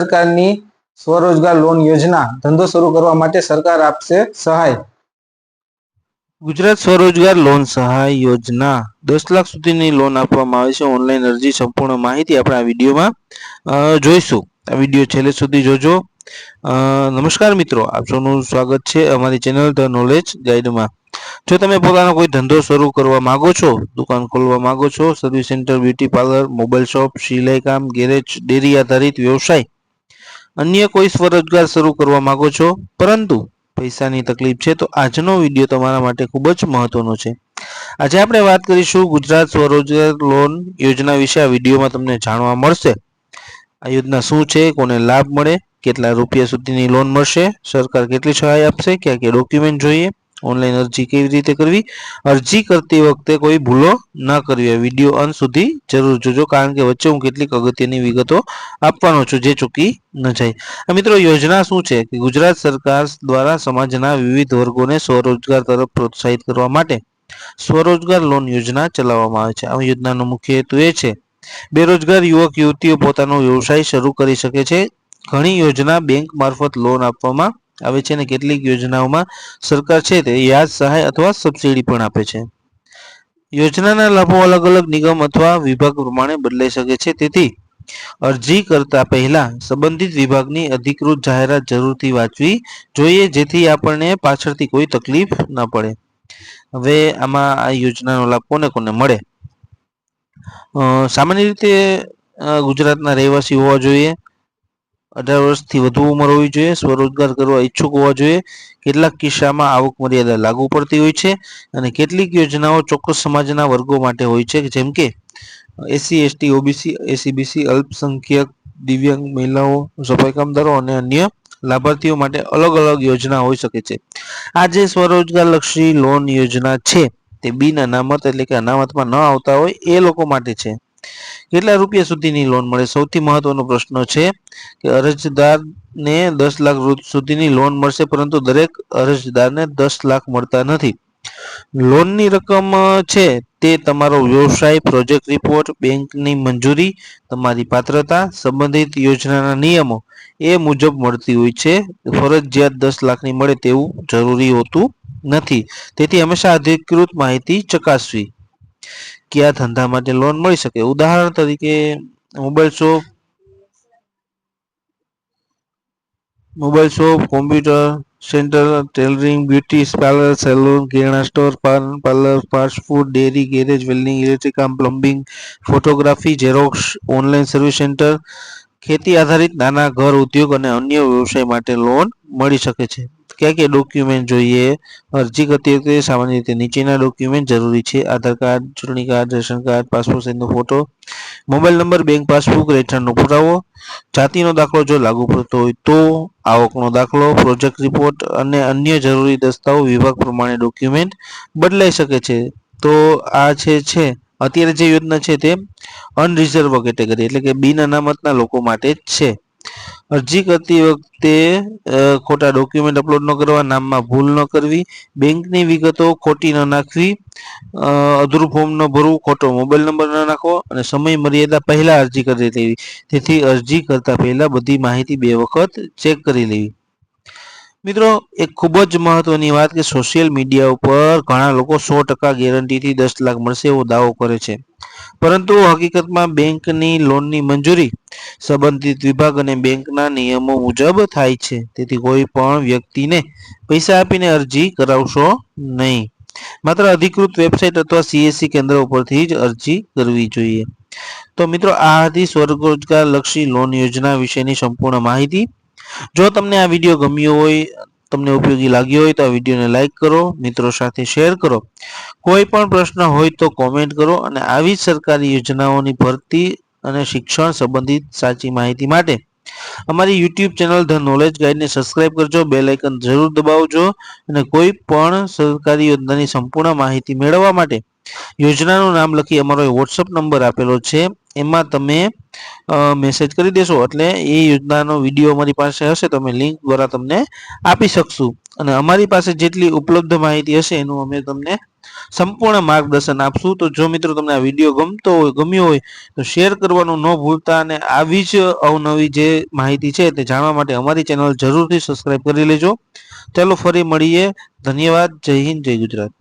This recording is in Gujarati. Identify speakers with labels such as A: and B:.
A: સરકારની સ્વરોજગાર લોન યોજના ધંધો શરૂ કરવા માટે સરકાર આપશે સહાય।
B: ગુજરાત સ્વરોજગાર લોન સહાય યોજના 10 લાખ સુધીની લોન આપવામાં આવે છે। ઓનલાઈન અરજી સંપૂર્ણ માહિતી આપણે આ વિડીયોમાં જોઈશું। આ વિડીયો છેલ્લે સુધી જોજો। નમસ્કાર મિત્રો, આપ સૌનું સ્વાગત છે અમારી ચેનલ ધ નોલેજ ગાઈડમાં। જો તમે પોતાનો કોઈ ધંધો શરૂ કરવા માંગો છો, દુકાન ખોલવા માંગો છો, service centre, beauty parlour, mobile shop, સિલાઈ કામ, ગેરેજ, ડેરી આધારિત વ્યવસાય, અન્ય કોઈ સ્વરોજગાર શરૂ કરવા માંગો છો પરંતુ પૈસાની તકલીફ છે, તો આજનો વિડીયો તમારા માટે ખૂબ જ મહત્વનો છે। આજે આપણે વાત કરીશું ગુજરાત સ્વરોજગાર લોન યોજના વિશે। આ વિડીયોમાં તમને જાણવા મળશે આ યોજના શું છે, કોને લાભ મળે, કેટલા રૂપિયા સુધીની લોન મળશે, સરકાર કેટલી સહાય આપશે, ક્યાં ક્યાં ડોક્યુમેન્ટ જોઈએ, ઓનલાઈન અરજી કેવી રીતે કરવી, અરજી કરતી વખતે કોઈ ભૂલો ન કરવી। વિડીયો અંત સુધી જરૂર જોજો, કારણ કે વચ્ચે હું કેટલીક અગત્યની વિગતો આપવાનો છું જે ચૂકી ન જાય। મિત્રો, યોજના શું છે કે ગુજરાત સરકાર દ્વારા સમાજના વિવિધ વર્ગોને સ્વરોજગાર તરફ પ્રોત્સાહિત કરવા માટે સ્વરોજગાર લોન યોજના ચલાવવામાં આવે છે। આ યોજનાનો મુખ્ય હેતુ એ છે બેરોજગાર યુવક યુવતીઓ પોતાનો વ્યવસાય શરૂ કરી શકે છે। ઘણી યોજના બેંક મારફત લોન આપવામાં આવે છે અને કેટલીક યોજનાઓમાં સરકાર છે તે યાજ સહાય અથવા સબસિડી પણ આપે છે। યોજનાના લાભો અલગ અલગ નિગમ અથવા વિભાગ પ્રમાણે બદલાઈ શકે છે, તેથી અરજી કરતા પહેલા સંબંધિત વિભાગની અધિકૃત જાહેરાત જરૂરથી વાંચવી જોઈએ, જેથી આપણને પાછળથી કોઈ તકલીફ ન પડે। હવે આમાં આ યોજનાનો લાભ કોને કોને મળે? સામાન્ય રીતે ગુજરાતના રહેવાસી હોવા જોઈએ, 18 વર્ષથી વધુ ઉંમર હોવી જોઈએ, સ્વરોજગાર કરવા ઈચ્છુક હોવા જોઈએ, કેટલાક કિસ્સામાં આવક મર્યાદા લાગુ પડતી હોય છે અને કેટલીક યોજનાઓ ચોક્કસ સમાજના વર્ગો માટે હોય છે, જેમ કે એસસી, એસટી, ઓબીસી, એસીબીસી, અલ્પસંખ્યક, દિવ્યાંગ, મહિલાઓ, સફાઈ કામદારો અને અન્ય લાભાર્થીઓ માટે અલગ અલગ યોજના હોઈ શકે છે। આ જે સ્વરોજગાર લક્ષી લોન યોજના છે તે બિન અનામત એટલે કે અનામતમાં ન આવતા હોય એ લોકો માટે છે। કેટલા રૂપિયા સુધીની લોન મળે? સૌથી મહત્વનો પ્રશ્ન છે કે અરજદારને 10 લાખ સુધીની લોન મળશે, પરંતુ દરેક અરજદારને 10 લાખ મળતા નથી। લોનની રકમ છે તે તમારો વ્યવસાય, પ્રોજેક્ટ રિપોર્ટ, બેંકની મંજૂરી, તમારી પાત્રતા, સંબંધિત યોજનાના નિયમો એ મુજબ મળતી હોય છે। ફરજિયાત 10 લાખની મળે તેવું જરૂરી હોતું નથી, તેથી હંમેશા અધિકૃત માહિતી ચકાસવી। કયા ધંધા માટે લોન મળી શકે? ઉદાહરણ તરીકે mobile shop, computer centre, tailoring, beauty parlour, saloon, કિરાણા store, parlour, fast food, dairy, garage, welding, electric કામ, plumbing, photography, xerox, online service centre, ખેતી આધારિત નાના ઘર ઉદ્યોગ અને અન્ય વ્યવસાય માટે લોન મળી શકે છે। ક્યાં ક્યાં ડોક્યુમેન્ટ જોઈએ? અરજી કરતી વખતે સામાન્ય રીતે નીચેના ડોક્યુમેન્ટ જરૂરી છે: આધાર કાર્ડ, ચૂંટણી કાર્ડ, રેશન કાર્ડ, પાસપોર્ટ સાઇઝનો photo, mobile number, bank passbook, રહેઠાણનો પુરાવો, જાતિનો દાખલો જો લાગુ પડતો હોય તો, આવકનો દાખલો, પ્રોજેક્ટ રિપોર્ટ અને અન્ય જરૂરી દસ્તાવેજ વિભાગ પ્રમાણે ડોક્યુમેન્ટ બદલાઈ શકે છે। તો આ છે અત્યારે જે યોજના છે તે અનરિઝર્વ કેટેગરી એટલે કે બિન અનામતના લોકો માટે જ છે। અરજી કરતી વખતે ખોટા ડોક્યુમેન્ટ અપલોડ ન કરવા, નામમાં ભૂલ ન કરવી, બેંકની વિગતો ખોટી ન નાખવી, અધૂરું ફોર્મ ન ભરવું, ખોટો મોબાઈલ નંબર ન નાખવો અને સમય મર્યાદા પહેલા અરજી કરી લેવી, તેથી અરજી કરતા પહેલા બધી માહિતી 2 વખત ચેક કરી લેવી। મિત્રો, એક ખૂબ જ મહત્વની વાત કે સોશિયલ મીડિયા ઉપર ઘણા લોકો 100% ગેરંટીથી 10 લાખ મળશે એવો દાવો કરે છે, પરંતુ હકીકતમાં બેંકની લોનની મંજૂરી સંબંધિત વિભાગ અને બેંકના નિયમો મુજબ થાય છે, તેથી કોઈ પણ વ્યક્તિને પૈસા આપીને અરજી કરાવશો નહીં। માત્ર અધિકૃત વેબસાઇટ અથવા સીએસસી કેન્દ્ર ઉપરથી જ અરજી કરવી જોઈએ। તો મિત્રો, આ હતી સ્વરોજગાર લક્ષી લોન યોજના વિશેની સંપૂર્ણ માહિતી। જો તમને આ વિડીયો ગમ્યો હોય, તમને ઉપયોગી લાગ્યો હોય તો આ વિડીયોને લાઈક કરો, મિત્રો સાથે શેર કરો। કોઈ પણ પ્રશ્ન હોય તો કોમેન્ટ કરો અને આવી જ સરકારી યોજનાઓની ભરતી અને શિક્ષણ સંબંધિત સાચી માહિતી માટે અમારી YouTube ચેનલ ધ નોલેજ ગાઈડને સબસ્ક્રાઇબ કરજો, બેલ આઇકન જરૂર દબાવજો અને કોઈ પણ સરકારી યોજનાની સંપૂર્ણ માહિતી મેળવવા માટે યોજનાનું નામ લખી અમારો વોટ્સઅપ નંબર આપેલો છે એમાં તમે મેસેજ કરી દેશો એટલે એ યોજનાનો વિડીયો અમારી પાસે હશે તો અમે લિંક દ્વારા તમને આપી શકશું અને અમારી પાસે જેટલી ઉપલબ્ધ માહિતી હશે એનું અમે તમને સંપૂર્ણ માર્ગદર્શન આપશું. તો જો મિત્રો તમને આ વિડીયો ગમ્યો હોય તો શેર કરવાનું ન ભૂલતા અને આવી જ અવનવી જે માહિતી છે તે જાણવા માટે અમારી ચેનલ જરૂરથી સબસ્ક્રાઇબ કરી લેજો. ચાલો ફરી મળીએ. ધન્યવાદ. જય હિન્દ, જય ગુજરાત.